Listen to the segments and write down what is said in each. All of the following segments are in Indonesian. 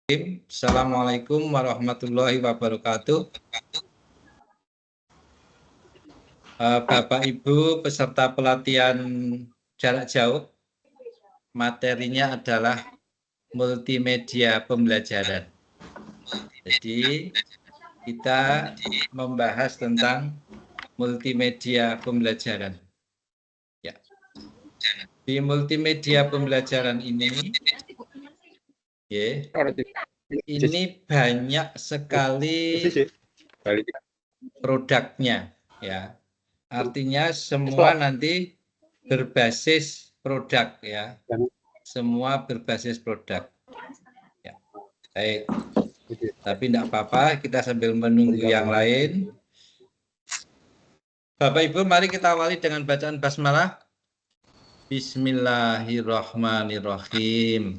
Assalamualaikum warahmatullahi wabarakatuh. Bapak Ibu peserta pelatihan jarak jauh, materinya adalah multimedia pembelajaran. Jadi kita membahas tentang multimedia pembelajaran. Ya. Di multimedia pembelajaran ini, ini banyak sekali produknya, ya. Artinya semua nanti berbasis produk, ya. Semua berbasis produk. Ya. Baik. Tapi tidak apa-apa, kita sambil menunggu yang lain. Bapak Ibu, mari kita awali dengan bacaan basmalah. Bismillahirrahmanirrahim.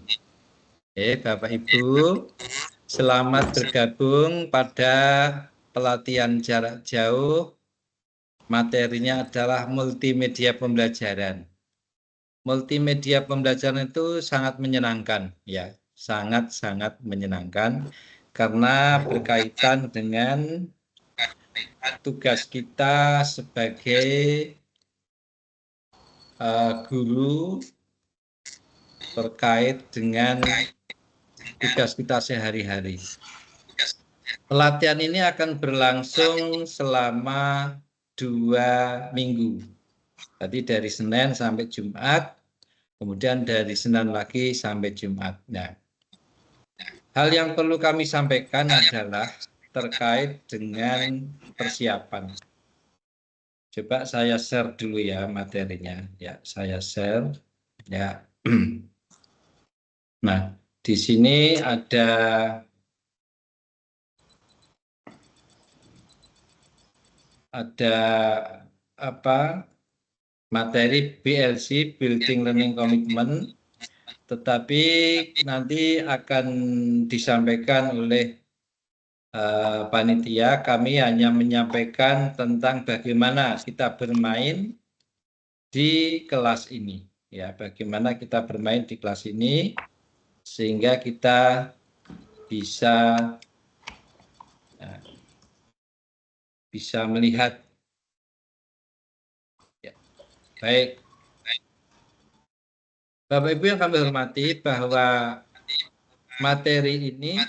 Bapak Ibu, selamat bergabung pada pelatihan jarak jauh. Materinya adalah multimedia pembelajaran. Multimedia pembelajaran itu sangat menyenangkan, ya, sangat-sangat menyenangkan karena berkaitan dengan tugas kita sebagai guru terkait dengan tugas kita sehari-hari. Pelatihan ini akan berlangsung selama 2 minggu. Tadi dari Senin sampai Jumat, kemudian dari Senin lagi sampai Jumat. Nah, hal yang perlu kami sampaikan adalah terkait dengan persiapan. Coba saya share dulu ya materinya. Ya, saya share. Ya. Nah, di sini ada apa? Materi BLC, Building Learning Commitment, tetapi nanti akan disampaikan oleh panitia. Kami hanya menyampaikan tentang bagaimana kita bermain di kelas ini, ya, bagaimana kita bermain di kelas ini sehingga kita bisa melihat. Ya. Baik, Bapak Ibu yang kami hormati, bahwa materi ini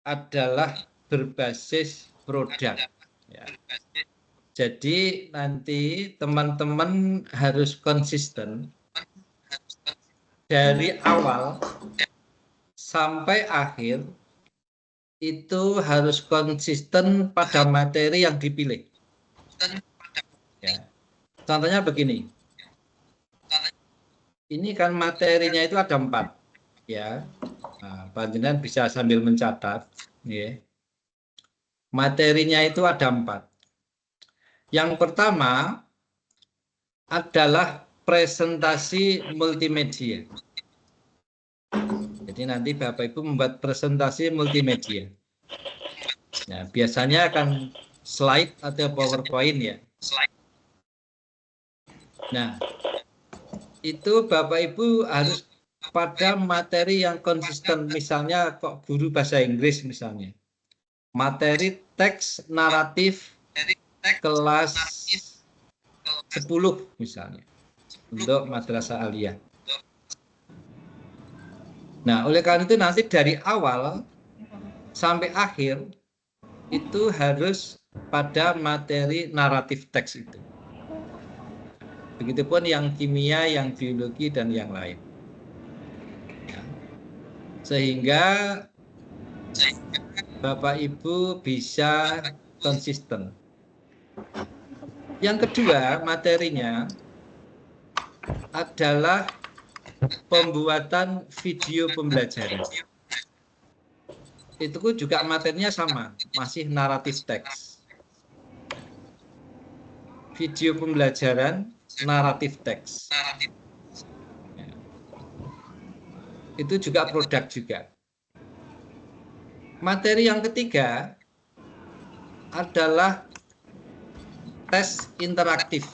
adalah berbasis produk. Ya. Jadi nanti teman-teman harus konsisten dari awal sampai akhir, itu harus konsisten pada materi yang dipilih. Ya. Contohnya begini, ini kan materinya itu ada 4, ya. Nah, panjenengan bisa sambil mencatat. Ya. Materinya itu ada 4. Yang pertama adalah presentasi multimedia. Jadi nanti Bapak Ibu membuat presentasi multimedia. Nah, biasanya akan slide atau PowerPoint, ya. Nah, itu Bapak Ibu harus pada materi yang konsisten. Misalnya kok guru bahasa Inggris misalnya. Materi teks naratif kelas 10 misalnya. Untuk madrasah aliyah. Nah, oleh karena itu nanti dari awal sampai akhir itu harus pada materi naratif teks itu. Begitupun yang kimia, yang biologi, dan yang lain. Ya. Sehingga Bapak Ibu bisa konsisten. Yang kedua, materinya adalah pembuatan video pembelajaran. Itu juga materinya sama, masih naratif teks. Video pembelajaran, naratif teks. Ya. Itu juga produk juga. Materi yang ketiga adalah tes interaktif.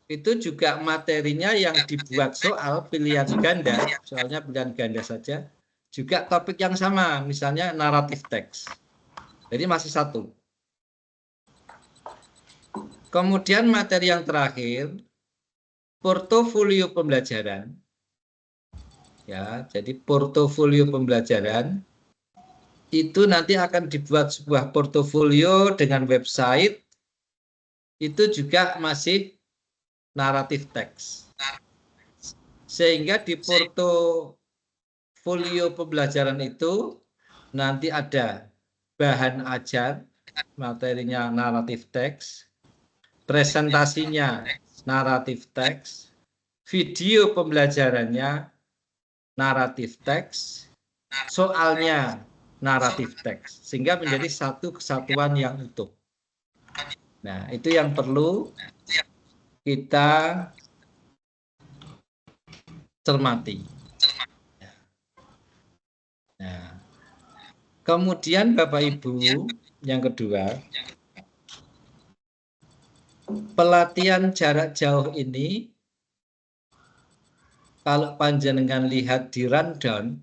itu juga materinya yang dibuat soal pilihan ganda, soalnya pilihan ganda saja, juga topik yang sama, misalnya naratif teks. Jadi masih satu. Kemudian materi yang terakhir, portofolio pembelajaran. Ya, jadi portofolio pembelajaran itu nanti akan dibuat sebuah portofolio dengan website, itu juga masih naratif teks. Sehingga di portofolio pembelajaran itu nanti ada bahan ajar, materinya naratif teks, presentasinya naratif teks, video pembelajarannya naratif teks, soalnya naratif teks, sehingga menjadi satu kesatuan yang utuh. Nah, itu yang perlu kita cermati. Nah, kemudian Bapak Ibu, yang kedua, pelatihan jarak jauh ini, kalau panjenengan lihat di rundown,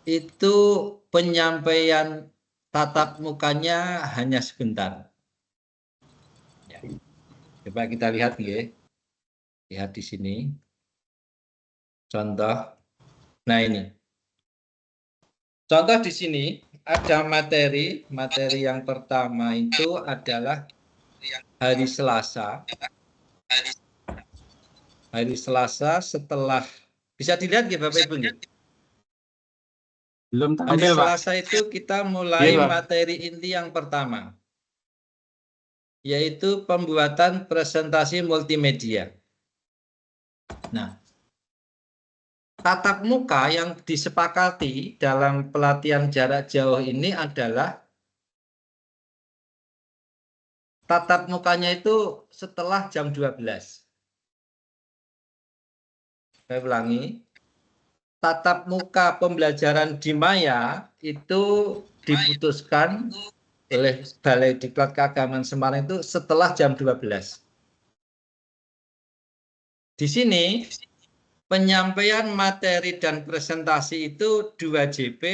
itu penyampaian tatap mukanya hanya sebentar. Ya. Coba kita lihat ya. Lihat di sini. Contoh. Nah, ini. Contoh di sini ada materi. Materi yang pertama itu adalah hari Selasa. Hari Selasa setelah, bisa dilihat ya Bapak Ibu? Belum Hari tampil, Pak. Selasa itu kita mulai materi inti yang pertama, yaitu pembuatan presentasi multimedia. Nah, tatap muka yang disepakati dalam pelatihan jarak jauh ini adalah tatap mukanya itu setelah jam 12. Saya ulangi, tatap muka pembelajaran di Maya itu diputuskan oleh Balai Diklat Keagamaan Semarang itu setelah jam 12. Di sini penyampaian materi dan presentasi itu 2 JP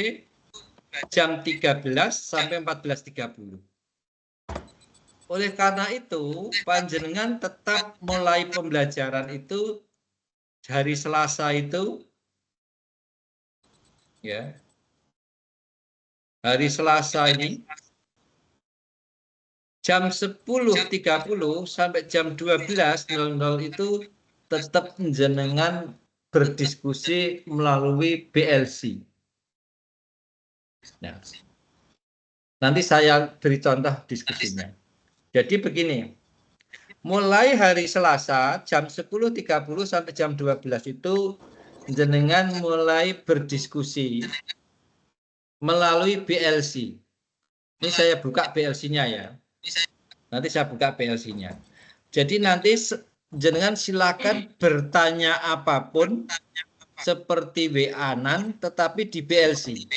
jam 13 sampai 14.30. Oleh karena itu, panjenengan tetap mulai pembelajaran itu hari Selasa itu, ya, hari Selasa ini jam 10.30 sampai jam 12.00 itu tetap jenengan berdiskusi melalui BLC. Nah, nanti saya beri contoh diskusinya. Jadi begini, mulai hari Selasa jam 10.30 sampai jam 12 itu jenengan mulai berdiskusi melalui BLC. Ini saya buka BLC-nya ya. Nanti saya buka BLC-nya. Jadi nanti jenengan silakan bertanya apapun seperti WA-nan tetapi di BLC.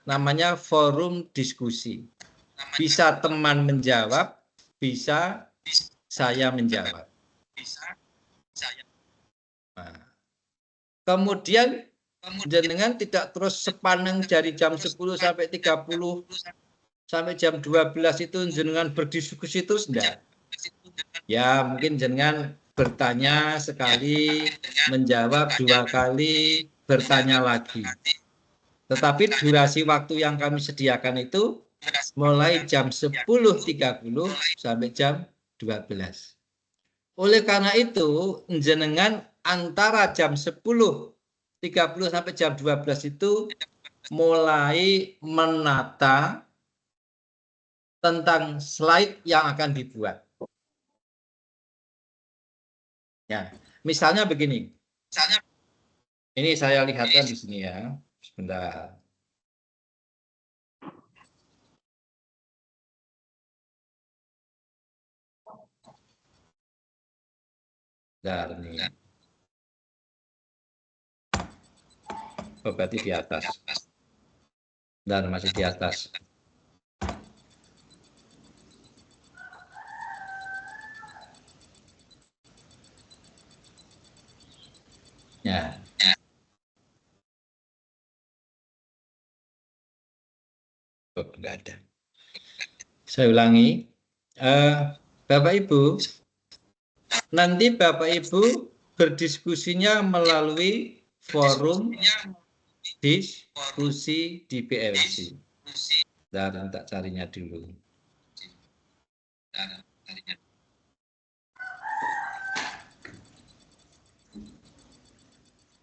Namanya forum diskusi. Bisa teman menjawab, bisa saya menjawab. Nah, kemudian jenengan tidak terus sepaneng dari jam 10 sampai 30 sampai jam 12 itu jenengan berdiskusi terus enggak? Ya, mungkin jenengan bertanya sekali, menjawab 2 kali, bertanya lagi. Tetapi durasi waktu yang kami sediakan itu mulai jam 10.30 sampai jam 12. Oleh karena itu, jenengan antara jam 10.30 sampai jam 12 itu mulai menata tentang slide yang akan dibuat. Ya, misalnya begini. Ini saya lihatkan di sini ya. Sebentar. Bentar nih. Oh, berarti di atas. Dan masih di atas. Ya. Oh, enggak ada. Saya ulangi. Bapak Ibu, nanti Bapak Ibu berdiskusinya melalui forum diskusi di PLC. Dan tak carinya dulu.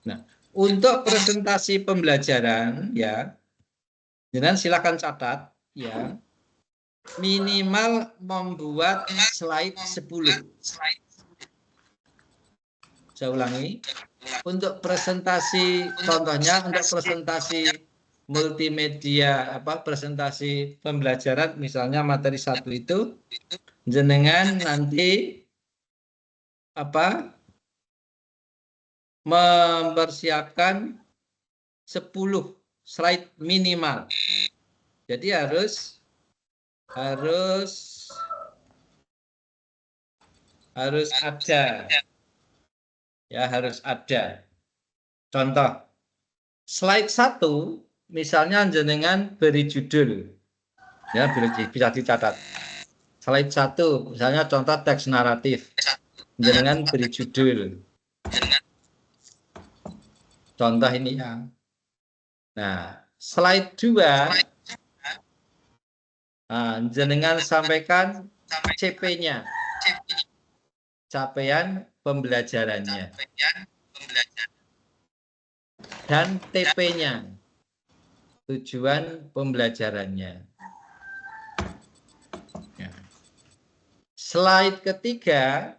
Nah, untuk presentasi pembelajaran ya, jangan silakan catat ya. Minimal membuat slide 10. Saya ulangi. Untuk presentasi, contohnya untuk presentasi multimedia, presentasi pembelajaran, misalnya materi 1 itu, jenengan nanti mempersiapkan 10 slide minimal. Jadi harus ada. Ya, harus ada. Contoh, slide 1 misalnya jenengan beri judul. Ya, bisa dicatat. Slide 1 misalnya contoh teks naratif. Jenengan beri judul. Contoh ini ya. Nah, slide 2 jenengan sampaikan CP-nya. Capaian pembelajarannya. Dan TP-nya. Tujuan pembelajarannya. Ya. Slide ketiga,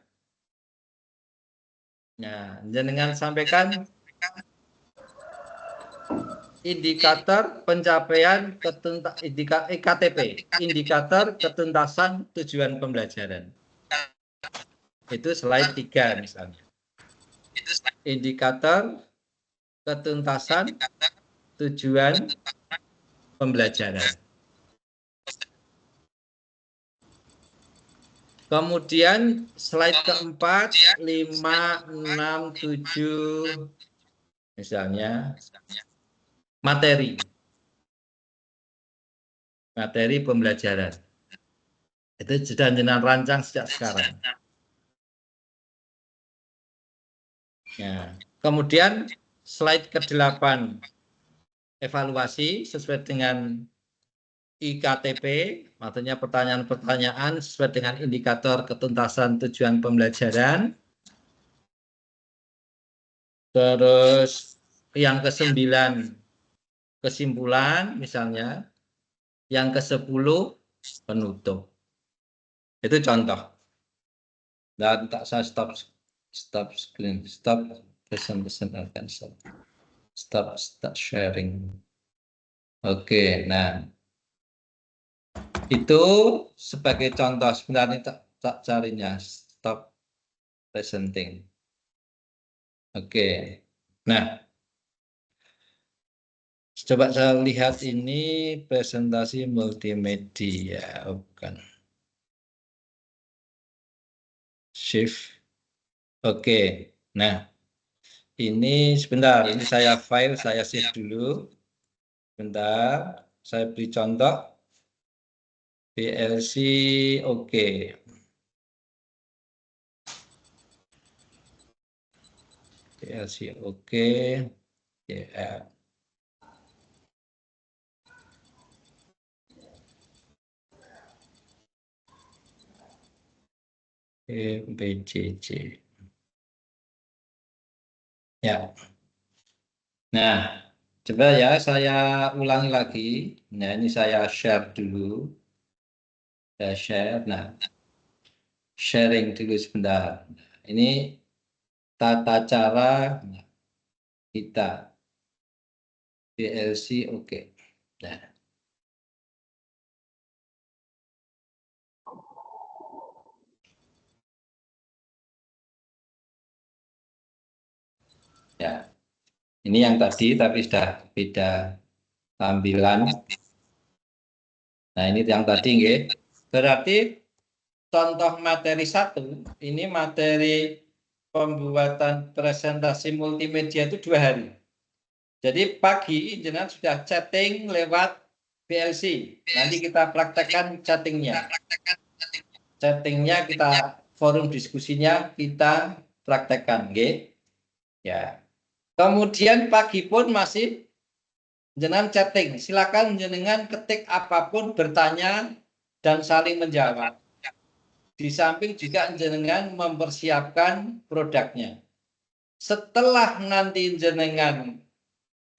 nah, jenengan sampaikan indikator pencapaian IKTP, indikator ketuntasan tujuan pembelajaran. Itu slide 3 misalnya. Indikator ketuntasan tujuan pembelajaran. Kemudian slide keempat, 5, 6, 7, misalnya materi pembelajaran. Itu sudah jenengan rancang sejak sekarang. Ya. Kemudian slide ke-8, evaluasi sesuai dengan IKTP, artinya pertanyaan-pertanyaan sesuai dengan indikator ketuntasan tujuan pembelajaran. Terus yang ke-9, kesimpulan misalnya. Yang ke-10, penutup. Itu contoh. Dan tak saya stop screen, stop present akan stop sharing. Oke, nah itu sebagai contoh. Sebenarnya tak carinya, stop presenting. Oke, nah coba saya lihat ini presentasi multimedia, bukan. Shift. Oke, nah ini sebentar, ini saya file, saya save dulu. Sebentar, saya beri contoh. PLC, oke. PLC, oke. Ya. BCC. Ya. Nah, coba ya saya ulangi lagi. Nah, ini saya share dulu. Saya share. Nah, sharing dulu sebentar. Ini tata cara kita. PLC, oke. Nah. Ya. Ini yang tadi tapi sudah beda tampilan. Nah, ini yang tadi nggih. Berarti contoh materi 1 ini materi pembuatan presentasi multimedia itu 2 hari. Jadi pagi jenengan sudah chatting lewat PLC. Nanti kita praktekkan chattingnya. Chattingnya kita forum diskusinya kita praktekkan, ya. Kemudian pagi pun masih jenengan chatting. Silakan jenengan ketik apapun, bertanya dan saling menjawab. Di samping juga jenengan mempersiapkan produknya. Setelah nanti jenengan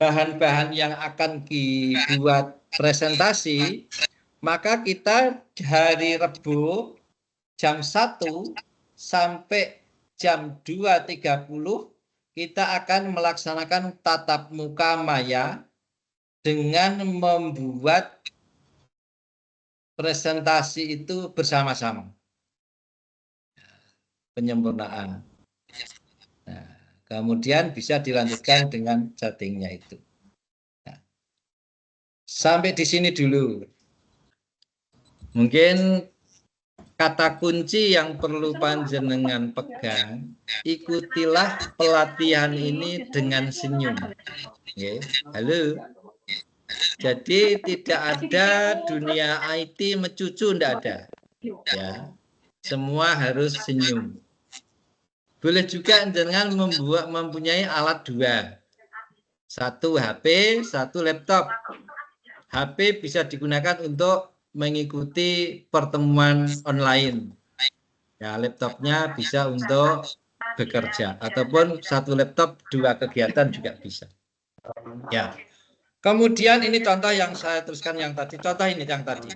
bahan-bahan yang akan dibuat presentasi, maka kita hari Rabu jam 1 sampai jam 2.30 kita akan melaksanakan tatap muka maya dengan membuat presentasi itu bersama-sama. Penyempurnaan. Nah, kemudian bisa dilanjutkan dengan chattingnya itu. Nah, sampai di sini dulu. Mungkin kata kunci yang perlu panjenengan pegang, ikutilah pelatihan ini dengan senyum. Oke, halo. Jadi tidak ada dunia IT mencucu, tidak ada. Ya, semua harus senyum. Boleh juga jenengan mempunyai alat 2. 1 HP, 1 laptop. HP bisa digunakan untuk mengikuti pertemuan online. Ya, laptopnya bisa untuk bekerja ataupun 1 laptop 2 kegiatan juga bisa. Ya. Kemudian ini contoh yang saya teruskan yang tadi. Contoh ini yang tadi.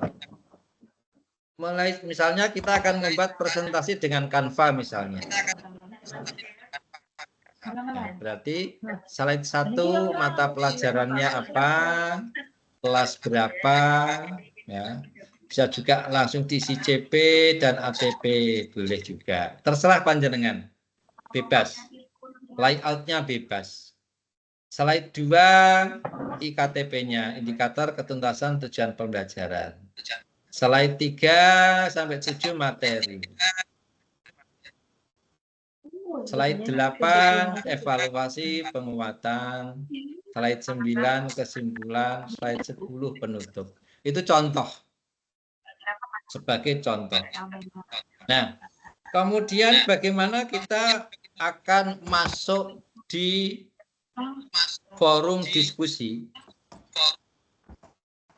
Mulai misalnya kita akan membuat presentasi dengan Canva misalnya. Nah, berarti slide 1 mata pelajarannya apa, kelas berapa, ya. Bisa juga langsung diisi CP dan ATP, boleh juga. Terserah panjenengan, bebas. Layoutnya bebas. Slide 2 IKTP-nya, indikator ketuntasan tujuan pembelajaran. Slide 3 sampai 7 materi. Slide 8 evaluasi penguatan. Slide 9 kesimpulan. Slide 10 penutup. Itu contoh. Sebagai contoh. Nah, kemudian bagaimana kita akan masuk di forum diskusi.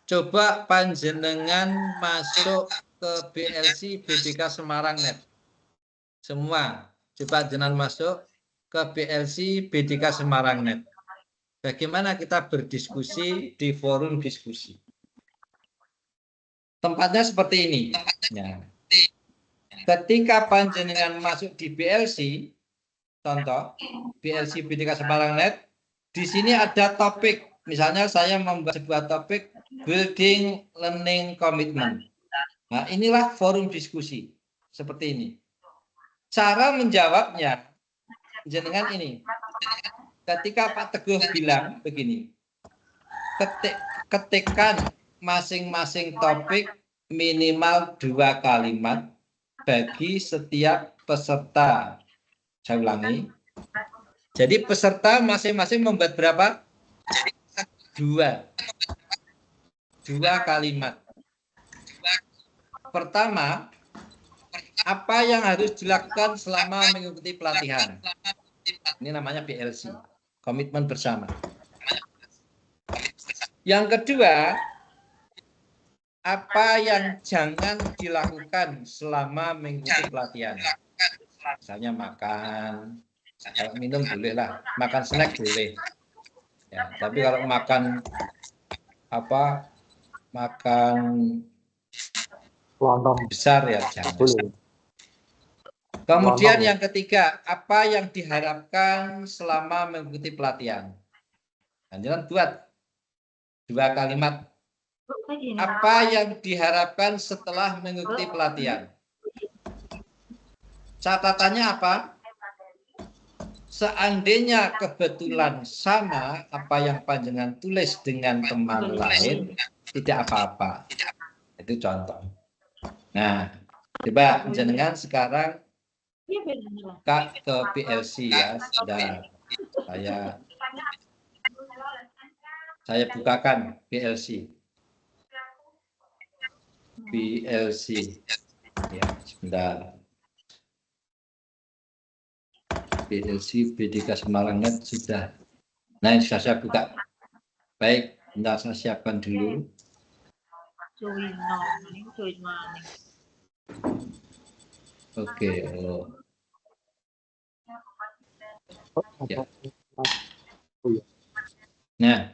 Coba panjenengan masuk ke BLC BDK Semarang Net. Semua. Coba jenengan masuk ke BLC BDK Semarang Net. Bagaimana kita berdiskusi di forum diskusi. Tempatnya seperti ini. Ya. Ketika panjenengan masuk di BLC, contoh BLC BDK Semarang Net, di sini ada topik. Misalnya saya membuat sebuah topik Building Learning Commitment. Nah, inilah forum diskusi seperti ini. Cara menjawabnya jenengan ini. Ketika Pak Teguh bilang begini, ketikkan masing-masing topik minimal 2 kalimat bagi setiap peserta. Saya ulangi. Jadi peserta masing-masing membuat berapa? 2 kalimat. Pertama, apa yang harus dilakukan selama mengikuti pelatihan? Ini namanya BLC, komitmen bersama. Yang kedua, apa yang jangan dilakukan selama mengikuti pelatihan? Misalnya makan, kalau minum boleh lah, makan snack boleh. Ya, tapi kalau makan besar ya jangan. Kemudian yang ketiga, apa yang diharapkan selama mengikuti pelatihan? Jangan buat 2 kalimat. Apa yang diharapkan setelah mengikuti pelatihan? Catatannya apa? Seandainya kebetulan sama apa yang panjenengan tulis dengan teman lain, tidak apa-apa. Itu contoh. Nah, coba jenengan sekarang Kak ke PLC ya, sudah. Saya bukakan PLC. PLC. Ya, sebentar. PLC BDK Semarang.net sudah. Nah, sudah saya buka. Baik, bentar saya siapkan dulu. Oke. Ya. Nah,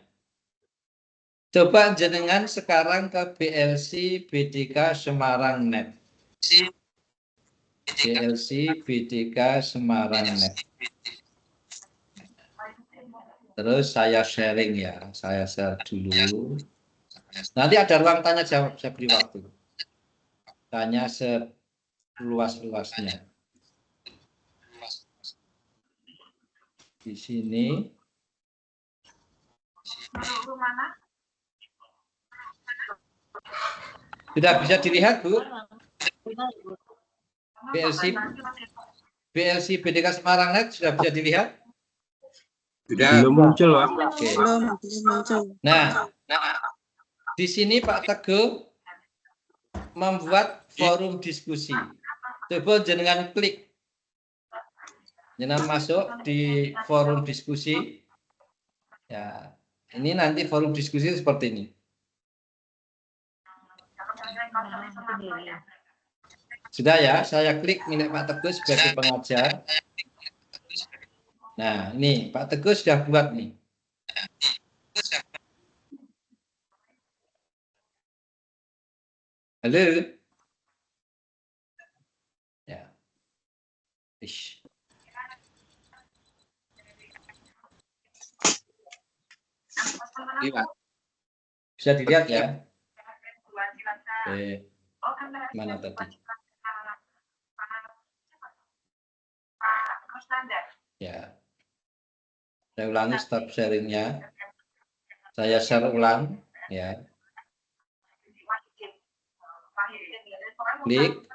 coba jenengan sekarang ke PLC BDK Semarang.net. PLC BDK Semarang.net. Terus saya sharing ya, saya share dulu. Nanti ada ruang tanya jawab, saya beri waktu. Tanya seluas-luasnya. Di sini. Sudah bisa dilihat, Bu? PLC BDK Semarang.net sudah bisa dilihat? Sudah. Belum muncul, Pak. Oke. Nah, di sini Pak Teguh membuat forum diskusi. Coba jenengan klik. Jenengan masuk di forum diskusi. Ya, ini nanti forum diskusi seperti ini. Sudah ya, saya klik milik Pak Teguh sebagai pengajar. Nah, ini Pak Teguh sudah buat nih. Halo. Ya. Ish. Bisa dilihat ya. Mana tadi? Ya. Saya ulangi stop sharingnya. Saya share ulang. Ya. Klik.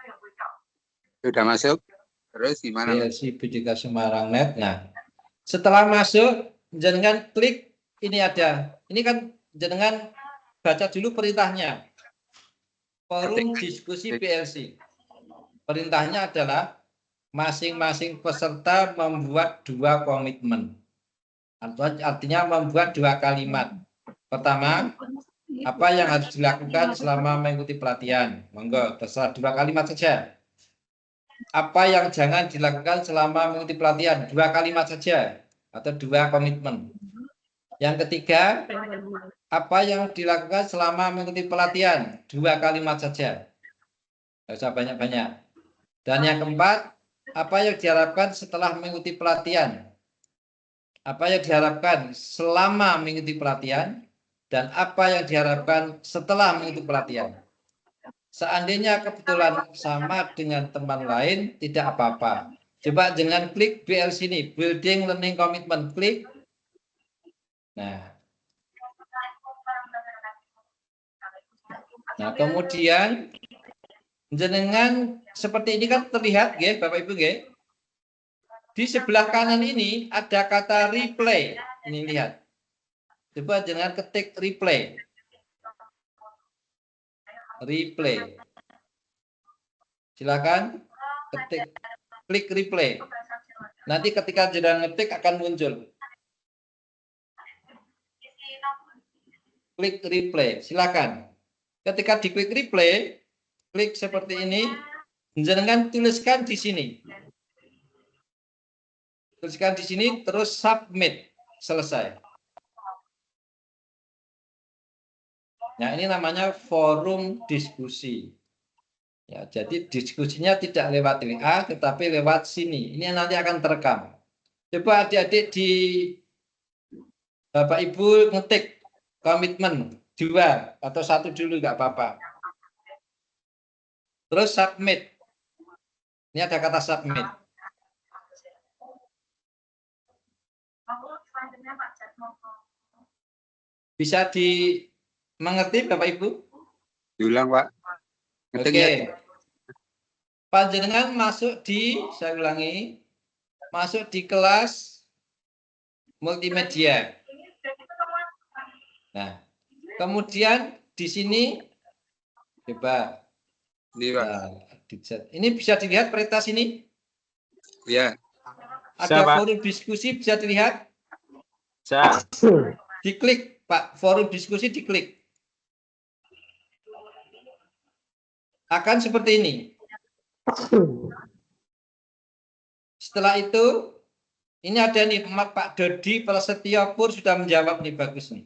Sudah masuk. Terus gimana? PLC BDK Semarang.net. Nah, setelah masuk, jangan klik ini ada. Ini kan jangan baca dulu perintahnya. Forum diskusi PLC. Perintahnya adalah masing-masing peserta membuat 2 komitmen. Artinya membuat 2 kalimat. Pertama, apa yang harus dilakukan selama mengikuti pelatihan? Monggo, terserah 2 kalimat saja. Apa yang jangan dilakukan selama mengikuti pelatihan? 2 kalimat saja atau 2 komitmen. Yang ketiga, apa yang dilakukan selama mengikuti pelatihan? 2 kalimat saja. Tidak usah banyak-banyak. Dan yang keempat, apa yang diharapkan setelah mengikuti pelatihan? Apa yang diharapkan selama mengikuti pelatihan? Dan apa yang diharapkan setelah mengikuti pelatihan? Seandainya kebetulan sama dengan teman lain, tidak apa-apa. Coba jangan klik BL sini, Building Learning Commitment, klik. Nah, kemudian jenengan seperti ini kan terlihat, ya, Bapak Ibu, ya. Di sebelah kanan ini ada kata replay. Ini lihat. Coba jangan ketik replay. Replay. Silakan ketik, klik replay. Nanti ketika jenengan ngetik akan muncul. Klik replay. Silakan. Ketika diklik replay, klik seperti ini. Jenengan tuliskan di sini. Tuliskan di sini, terus submit. Selesai. Nah, ini namanya forum diskusi. Ya, jadi diskusinya tidak lewat WA, tetapi lewat sini. Ini nanti akan terekam. Coba adik-adik di Bapak Ibu ngetik komitmen 2 atau 1 dulu, nggak apa-apa. Terus submit. Ini ada kata submit. Bisa dimengerti Bapak Ibu? Diulang, Pak. Oke. Panjenengan masuk di, saya ulangi, masuk di kelas multimedia. Nah, kemudian di sini coba. Nah, ini bisa dilihat prioritas ini? Ya. Ada forum diskusi bisa dilihat? Bisa. Diklik, Pak. Forum diskusi diklik. Akan seperti ini. Setelah itu, ini ada nih Pak Dodi Prasetyo Pur sudah menjawab nih, bagus nih.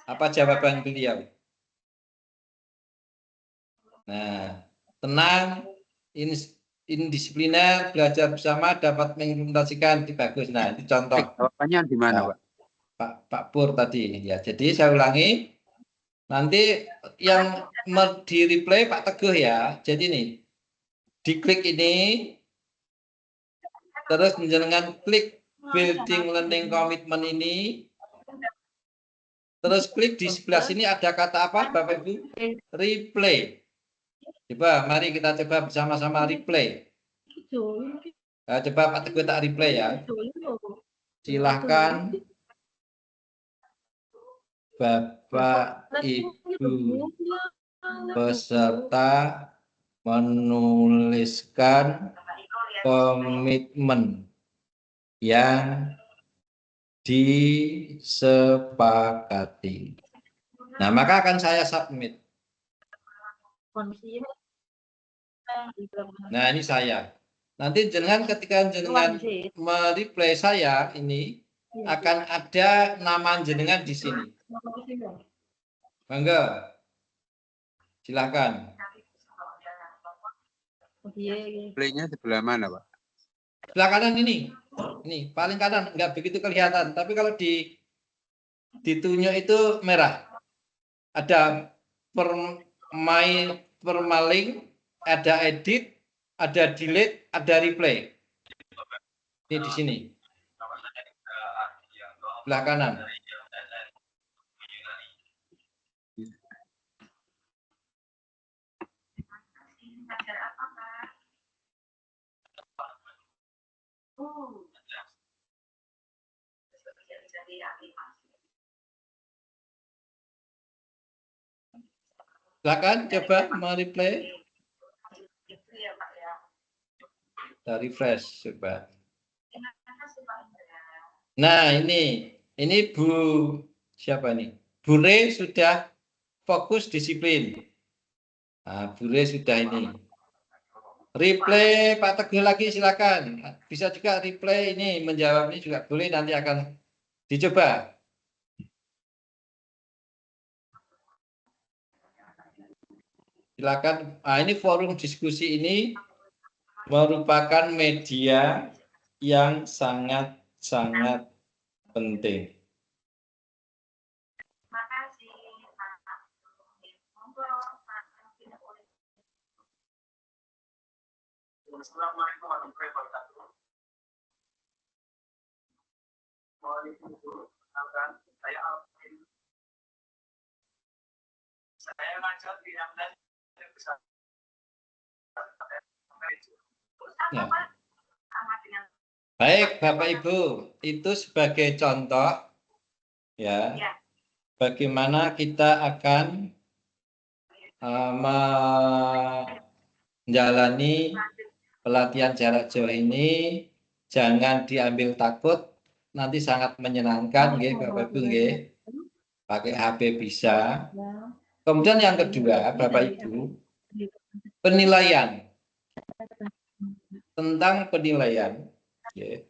Apa jawaban beliau? Nah, tenang, indisipliner, belajar bersama, dapat mengimplementasikan, bagus. Nah, ini contoh. Jawabannya di mana, Pak? Pak Pur tadi. Ya, jadi saya ulangi. Nanti yang di replay Pak Teguh ya. Jadi nih, diklik ini, terus dengan klik building learning commitment ini, terus klik di sebelah sini ada kata apa, Bapak Ibu? Replay. Coba, mari kita coba bersama-sama replay. Nah, coba Pak Teguh tak replay ya. Silahkan Bapak Ibu peserta menuliskan komitmen yang disepakati. Nah, maka akan saya submit. Nah, ini saya. Nanti jenengan ketika jenengan mereplay saya ini akan ada nama jenengan di sini. Mangga. Silakan. Playnya sebelah mana, Pak? Sebelah kanan ini. Ini paling kanan, nggak begitu kelihatan. Tapi kalau ditunjuk itu merah. Ada permaling, ada edit, ada delete, ada replay. Ini di sini. Sebelah kanan. Silakan coba mereplay. Dari refresh coba. Nah, ini Bu siapa nih? Bu Re sudah fokus disiplin. Nah, Bu Re sudah ini. Replay Pak Teguh lagi silakan. Bisa juga replay ini menjawab ini juga boleh, nanti akan dicoba. Silakan. Nah, ini forum diskusi ini merupakan media yang sangat penting. Assalamualaikum warahmatullahi wabarakatuh. Saya Alvin. Saya ngajar di Amdan besar. Ya. Baik, Bapak Ibu, itu sebagai contoh ya, bagaimana kita akan menjalani pelatihan jarak jauh ini. Jangan diambil takut, nanti sangat menyenangkan, nggih, Bapak Ibu, nggih. Pakai HP bisa. Kemudian yang kedua, Bapak Ibu, penilaian. Tentang penilaian, ya.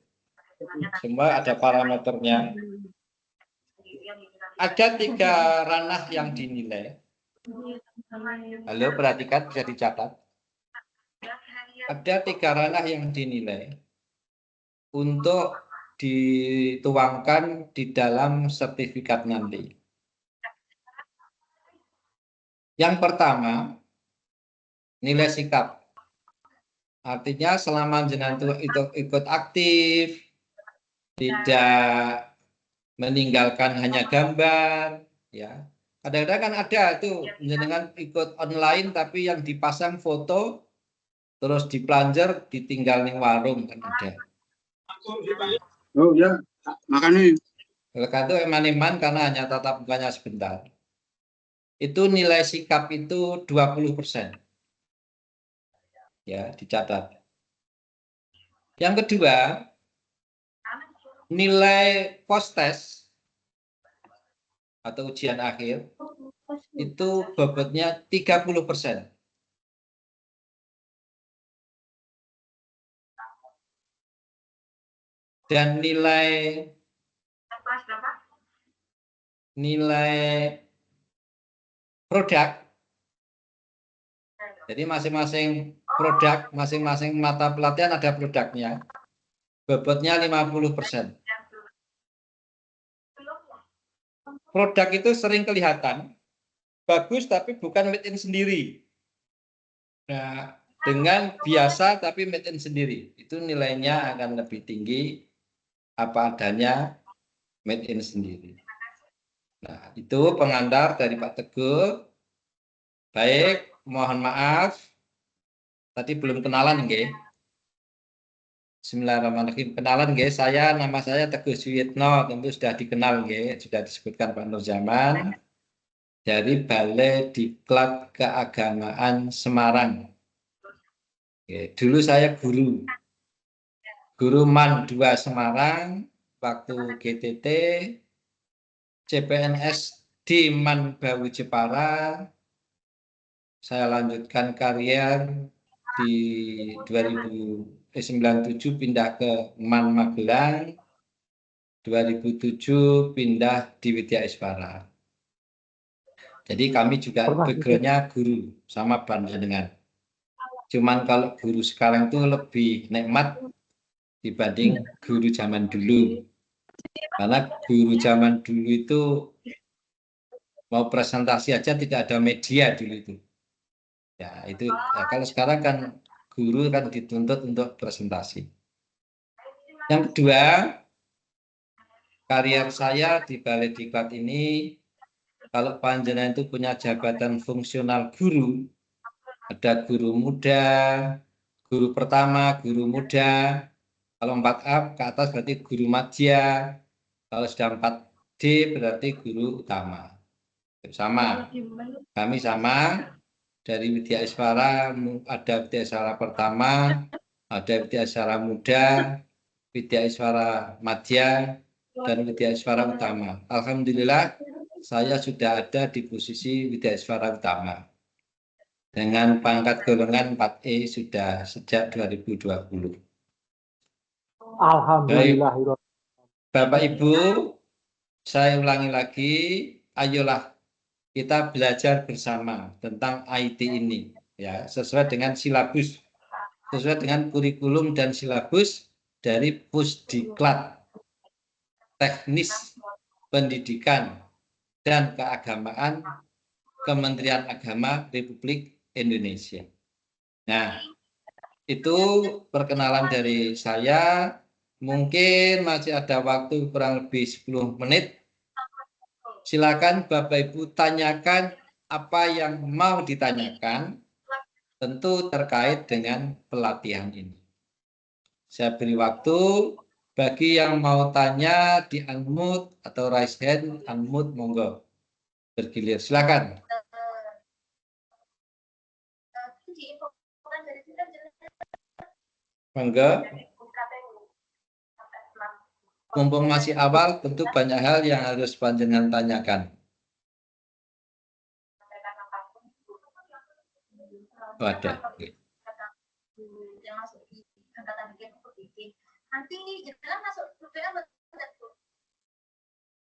Semua ada parameternya. Ada 3 ranah yang dinilai. Halo, perhatikan, bisa dicatat. Ada 3 ranah yang dinilai untuk dituangkan di dalam sertifikat nanti. Yang pertama, nilai sikap. Artinya selama jenengan itu ikut aktif, tidak meninggalkan hanya gambar, ya, Kadang-kadang kan ada tuh jenengan ikut online tapi yang dipasang foto terus diplanjer ditinggal ning warung kan ada. Oh ya, makanya Kalau itu eman-eman karena hanya tatap mukanya sebentar. Itu nilai sikap itu 20%. Ya, dicatat. Yang kedua, nilai post test atau ujian akhir itu bobotnya 30%. Dan nilai produk, jadi masing-masing produk, masing-masing mata pelatihan ada produknya, bobotnya 50%. Produk itu sering kelihatan bagus tapi bukan made in sendiri. Nah, dengan biasa tapi made in sendiri, itu nilainya akan lebih tinggi apa adanya made in sendiri. Nah, itu pengantar dari Pak Teguh. Baik, mohon maaf. Tadi belum kenalan, nggih. Bismillahirrahmanirrahim. Kenalan, nggih. Nama saya Teguh Suyitno, tentu sudah dikenal, nggih. Sudah disebutkan Pak Nurjaman. Dari Balai Diklat Keagamaan Semarang. Oke, dulu saya guru MAN 2 Semarang, waktu GTT, CPNS di MAN Bawu Jepara. Saya lanjutkan karier di 1997 pindah ke MAN Magelang, 2007 pindah di Widya Iswara. Jadi kami juga background-nya guru sama panjenengan. Cuman kalau guru sekarang itu lebih nikmat dibanding guru zaman dulu. Karena guru zaman dulu itu mau presentasi aja tidak ada media dulu itu. Ya, itu ya, kalau sekarang kan guru kan dituntut untuk presentasi. Yang kedua, karier saya di Balai Diklat ini, kalau panjenengan itu punya jabatan fungsional guru, ada guru muda, guru pertama, guru muda, kalau 4A ke atas berarti guru madya, kalau sudah 4D berarti guru utama. Sama, kami sama, dari Widya Iswara ada Widya Iswara pertama, ada Widya Iswara muda, Widya Iswara madya, dan Widya Iswara utama. Alhamdulillah saya sudah ada di posisi Widya Iswara utama. Dengan pangkat golongan 4E sudah sejak 2020. Alhamdulillah. Bapak Ibu, saya ulangi lagi, ayolah kita belajar bersama tentang IT ini, ya, sesuai dengan silabus, sesuai dengan kurikulum dan silabus dari Pusdiklat, Teknis Pendidikan dan Keagamaan Kementerian Agama Republik Indonesia. Nah, itu perkenalan dari saya. Mungkin masih ada waktu kurang lebih 10 menit. Silakan Bapak Ibu tanyakan apa yang mau ditanyakan, tentu terkait dengan pelatihan ini. Saya beri waktu bagi yang mau tanya di unmute atau raise hand, unmute monggo. Bergilir, silakan. Monggo. Mumpung masih awal, tentu banyak hal yang harus panjenengan tanyakan. Oh, ada. Okay.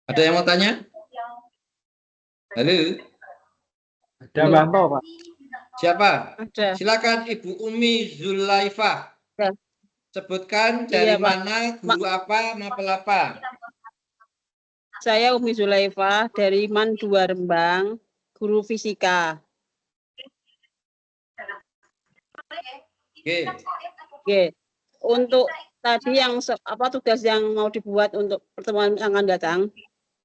Ada yang mau tanya? Halo? Ada Banto, Pak. Siapa? Ada. Silakan Ibu Umi Zulaifah. Ya. Sebutkan dari mana, guru apa, mapel apa? Saya Umi Zulaifah dari MAN 2 Rembang, guru fisika. Oke. Oke. Untuk tadi yang tugas yang mau dibuat untuk pertemuan yang akan datang,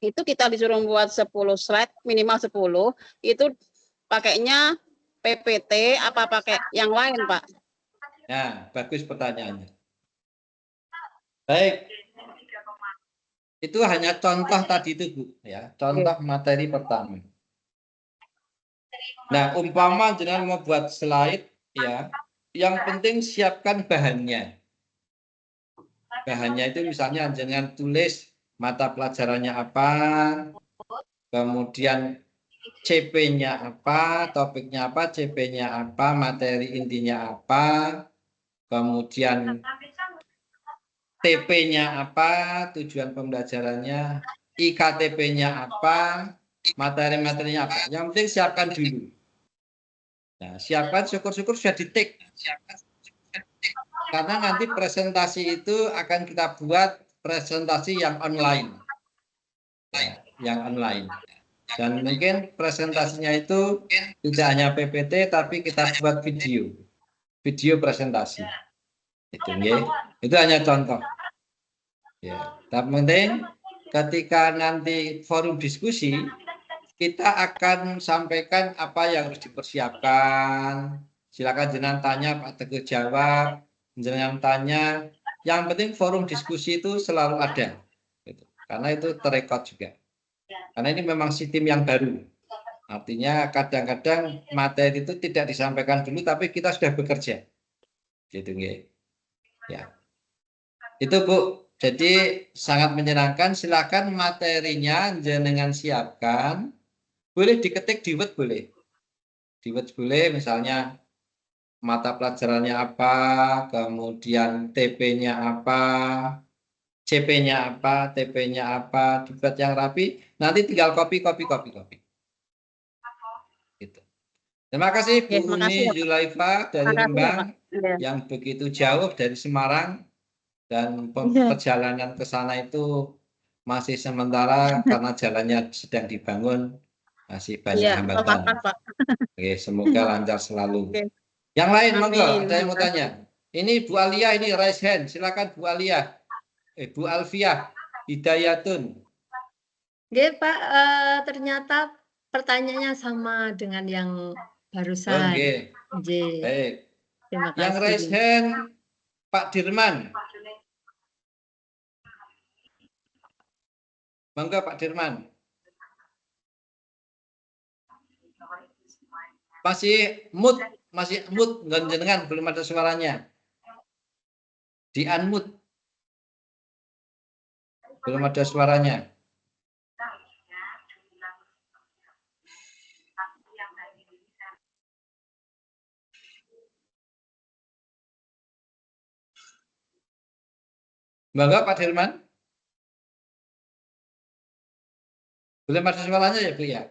itu kita disuruh buat 10 slide, minimal 10, itu pakainya PPT apa pakai yang lain, Pak? Nah, bagus pertanyaannya. Baik. Itu hanya contoh tadi itu, Bu, ya. Contoh materi pertama. Nah, umpama jenengan mau buat slide, ya, yang penting siapkan bahannya. Bahannya itu misalnya jenengan tulis mata pelajarannya apa, kemudian CP-nya apa, topiknya apa, CP-nya apa, materi intinya apa, kemudian TP-nya apa, tujuan pembelajarannya, IKTP-nya apa, materi-materinya apa. Yang penting siapkan dulu. Nah, siapkan, syukur-syukur sudah di-take. Karena nanti presentasi itu akan kita buat presentasi yang online. Ya, yang online. Dan mungkin presentasinya itu tidak hanya PPT, tapi kita buat video. Video presentasi. Itu hanya contoh. Ya, tapi penting ketika nanti forum diskusi, kita akan sampaikan apa yang harus dipersiapkan. Silakan jenengan tanya, Pak Teguh jawab. Jenengan tanya. Yang penting forum diskusi itu selalu ada. Gitu. Karena itu terekod juga. Karena ini memang sistem yang baru. Artinya kadang-kadang materi itu tidak disampaikan dulu, tapi kita sudah bekerja. Gitu, ya. Itu, Bu. Jadi sangat menyenangkan. Silakan materinya jenengan siapkan. Boleh diketik di Word, boleh. Di Word boleh, misalnya mata pelajarannya apa, kemudian TP-nya apa, CP-nya apa, TP-nya apa, dibuat yang rapi. Nanti tinggal copy. Gitu. Terima kasih Bu Uni Zulaifa dari Rembang yang begitu jauh dari Semarang. Dan perjalanan ke sana itu masih sementara karena jalannya sedang dibangun, masih banyak hambatan. Oke, semoga lancar selalu. Yang lain, monggo, ada yang mau tanya? Ini Bu Alia, ini raise hand, silakan Bu Alia. Bu Alfiah, Hidayatun. Oke, Pak, ternyata pertanyaannya sama dengan yang barusan. Oke, baik. Terima kasih. Yang raise hand, Pak Dirman. Monggo Pak Dirman. Masih mute, jenengan belum ada suaranya. Di unmute. Belum ada suaranya. Monggo Pak Dirman. Belum ada suaranya ya Bu ya?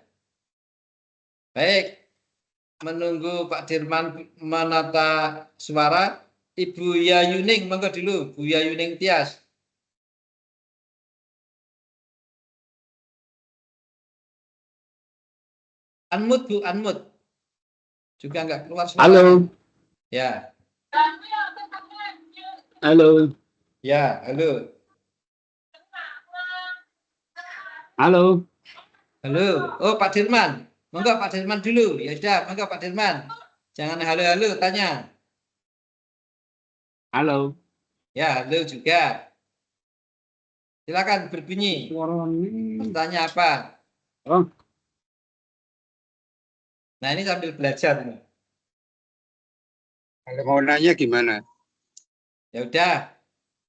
Baik, menunggu Pak Dirman menata suara, Ibu Yayuning, monggo dulu, Bu Yayuning Tias. Unmute Bu, unmute. Juga nggak keluar suara. Halo. Ya. Halo. Ya, halo. Halo. Halo. Oh Pak Dirman, monggo Pak Dirman dulu. Ya sudah, monggo Pak Dirman. Jangan halo-halo, tanya. Halo. Ya, halo juga. Silakan berbunyi. Bertanya apa? Oh. Nah, ini sambil belajar. Kalau mau nanya gimana? Ya udah.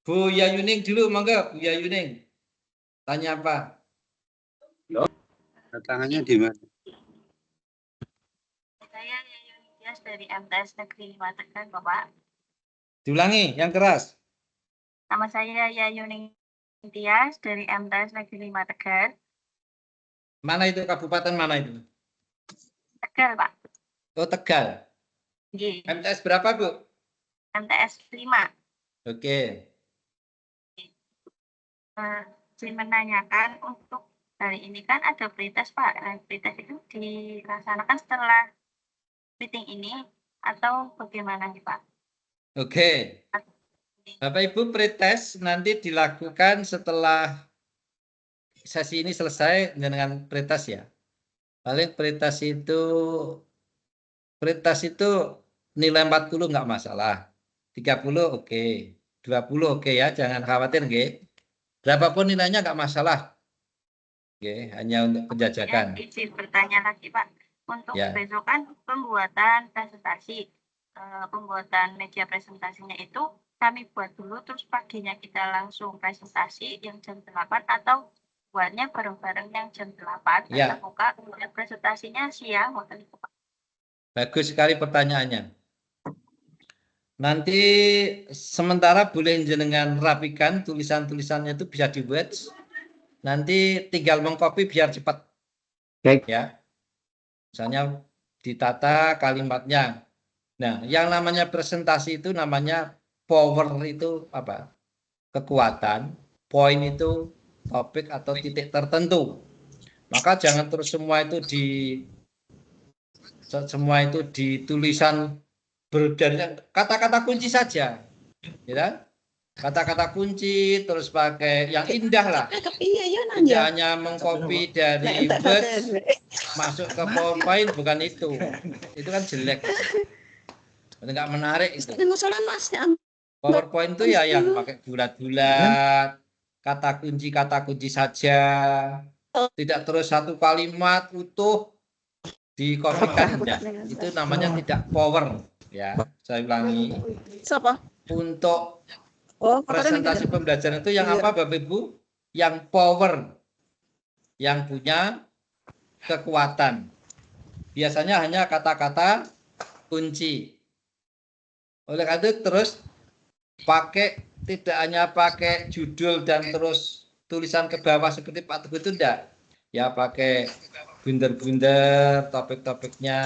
Bu Yayuning dulu, monggo Bu Yayuning. Tanya apa? Tangannya di mana? Saya Yayuning Tias dari MTS Negeri 5 Tegal, Bapak. Diulangi, yang keras. Nama saya Yayuning Tias dari MTS Negeri 5 Tegal. Mana itu kabupaten mana itu? Tegal, Pak. Oh, Tegal. G. MTS berapa, Bu? MTS 5. Oke. Saya menanyakan untuk hari ini kan ada pretest, Pak. Nah, pretest itu dilaksanakan setelah meeting ini atau bagaimana nih, Pak? Oke. Bapak Ibu, pretest nanti dilakukan setelah sesi ini selesai dengan prioritas ya. Paling prioritas itu nilai 40 nggak masalah. 30 oke. 20 oke ya, jangan khawatir nggih. Berapapun nilainya nggak masalah. Oke, hanya untuk penjajakan. Izin bertanya lagi Pak. Untuk Ya. besok kan pembuatan presentasi, pembuatan media presentasinya itu kami buat dulu terus paginya kita langsung presentasi yang jam 8 atau buatnya bareng-bareng yang jam 8 Ya. tatap muka, kemudian presentasinya siang waktu itu Pak. Bagus sekali pertanyaannya. Nanti sementara boleh jenengan rapikan tulisan-tulisannya itu bisa dibuat. Nanti tinggal mengcopy biar cepat. Baik. Ya. Misalnya ditata kalimatnya. Nah, yang namanya presentasi itu namanya power itu apa? Kekuatan, poin itu topik atau titik tertentu. Maka jangan terus semua itu di tulisan berdasarkan kata-kata kunci saja, ya kan? Kata-kata kunci terus pakai yang indah lah. Tidak hanya mengcopy dari Word masuk ke PowerPoint, bukan itu. Itu kan jelek. Enggak menarik itu. PowerPoint itu ya yang pakai bulat-bulat, kata kunci saja. Tidak terus satu kalimat utuh dikopikan. Itu namanya tidak power. Ya, saya ulangi. Untuk presentasi pembelajaran itu yang apa Bapak Ibu? Yang power, yang punya kekuatan. Biasanya hanya kata-kata kunci. Oleh karena itu terus tidak hanya pakai judul dan terus tulisan ke bawah seperti Pak Teguh itu enggak. Ya pakai bunder-bunder topik-topiknya,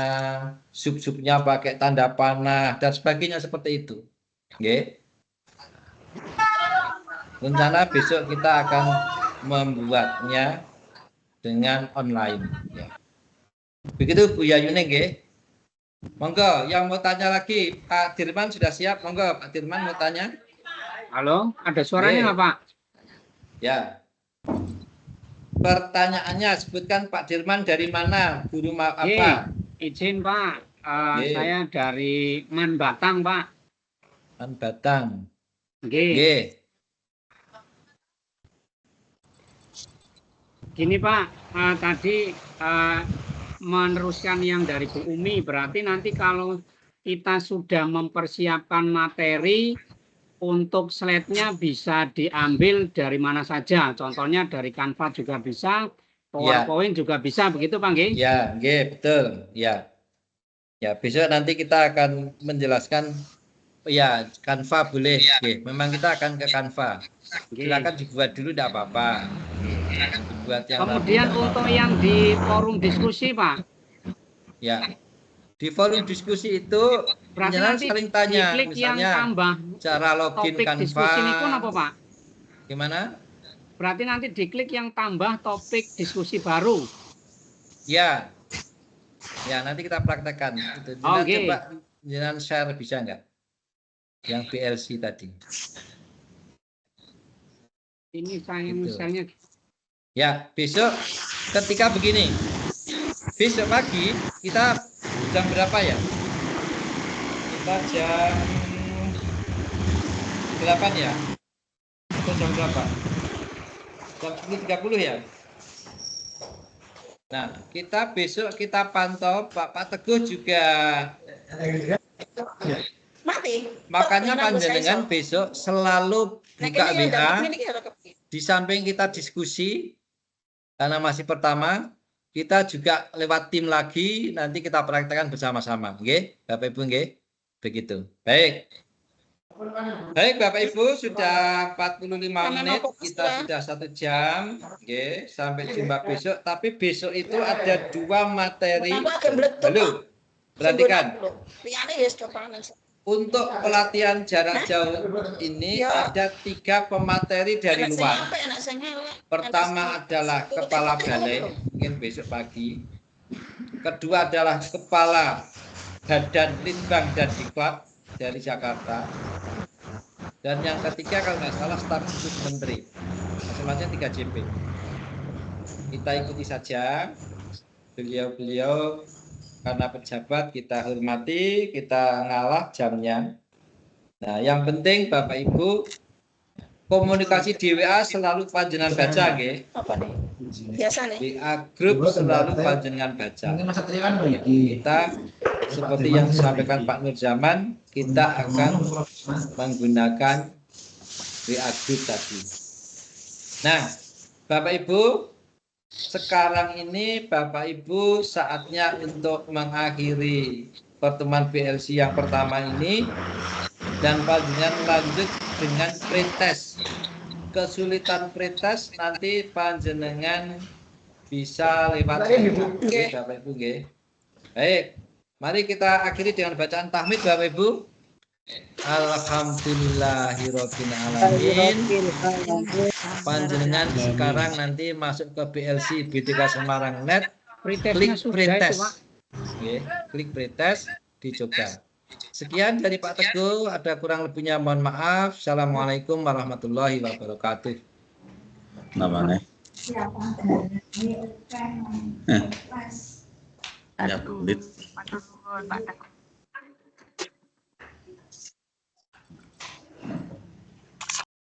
sub-subnya pakai tanda panah dan sebagainya seperti itu. Oke. Rencana besok kita akan membuatnya dengan online. Ya. Begitu Bu Yayune, nggih. Monggo, yang mau tanya lagi, Pak Dirman sudah siap. Monggo, Pak Dirman mau tanya. Halo, ada suaranya nggak Pak? Ya. Pertanyaannya sebutkan Pak Dirman dari mana, guru apa? Izin Pak, saya dari Man Batang Pak. Man Batang. Oke. Gini Pak, tadi meneruskan yang dari Bu Umi, berarti nanti kalau kita sudah mempersiapkan materi untuk slide-nya bisa diambil dari mana saja. Contohnya dari Canva juga bisa, PowerPoint juga bisa, begitu Pak nggih? Ya, nggih, betul. Ya. Ya, besok nanti kita akan menjelaskan ya, Canva boleh, nggih. Memang kita akan ke Canva. Silakan dibuat dulu enggak apa-apa. Dibuat yang kemudian untuk yang di forum diskusi, Pak. Ya. Di forum diskusi itu berarti nanti sering tanya diklik misalnya yang tambah cara login topik Canva. Diskusi ini pun apa, Pak? Gimana? Berarti nanti diklik yang tambah topik diskusi baru. Ya. Ya, nanti kita praktekkan itu. Oke. Coba jangan share bisa enggak? Yang BLC tadi. Ini saya Gitu. misalnya. Ya, besok ketika begini. Besok pagi kita jam berapa ya? Kita jam 8 ya? Atau jam berapa? Jam 10.30 ya? Nah, kita besok kita pantau Pak Teguh juga. Makanya panjenengan besok selalu buka WA. Di samping kita diskusi, karena masih pertama, kita juga lewat tim lagi, nanti kita praktekkan bersama-sama. Oke, Bapak Ibu, nggih? Begitu. Baik. Baik, Bapak Ibu, sudah 45 menit, kita sudah 1 jam. Oke, sampai jumpa besok. Tapi besok itu ada 2 materi. Halo, perhatikan. Untuk pelatihan jarak jauh ini ada 3 pemateri dari luar. Pertama adalah kepala balai, mungkin besok pagi. Kedua adalah kepala Badan Litbang dan Diklat dari Jakarta. Dan yang ketiga kalau nggak salah staf khusus menteri. Masing-masing 3 JP. kita ikuti saja. Beliau-beliau karena pejabat kita hormati, kita ngalah jamnya. Nah, yang penting Bapak Ibu komunikasi di WA selalu panjenengan baca nggih. Apa nih? Biasa nih. WA grup selalu panjenengan baca. Kita seperti yang disampaikan Pak Nurjaman, kita akan menggunakan WA grup tadi. Nah, Bapak Ibu, sekarang ini Bapak Ibu saatnya untuk mengakhiri pertemuan BLC yang pertama ini dan panjenengan lanjut dengan pretest. Kesulitan pretest nanti panjenengan bisa lewat Nggih. Bapak Ibu nggih. Baik, mari kita akhiri dengan bacaan tahmid Bapak Ibu. Alhamdulillahirabbil alamin. Panjenengan sekarang nanti masuk ke BLC BTK Semarang Net, klik pretest. Oke, klik pretest, dicoba. Sekian dari Pak Teguh, ada kurang lebihnya mohon maaf. Assalamualaikum warahmatullahi wabarakatuh. Namanya. Aduh, Pak Teguh.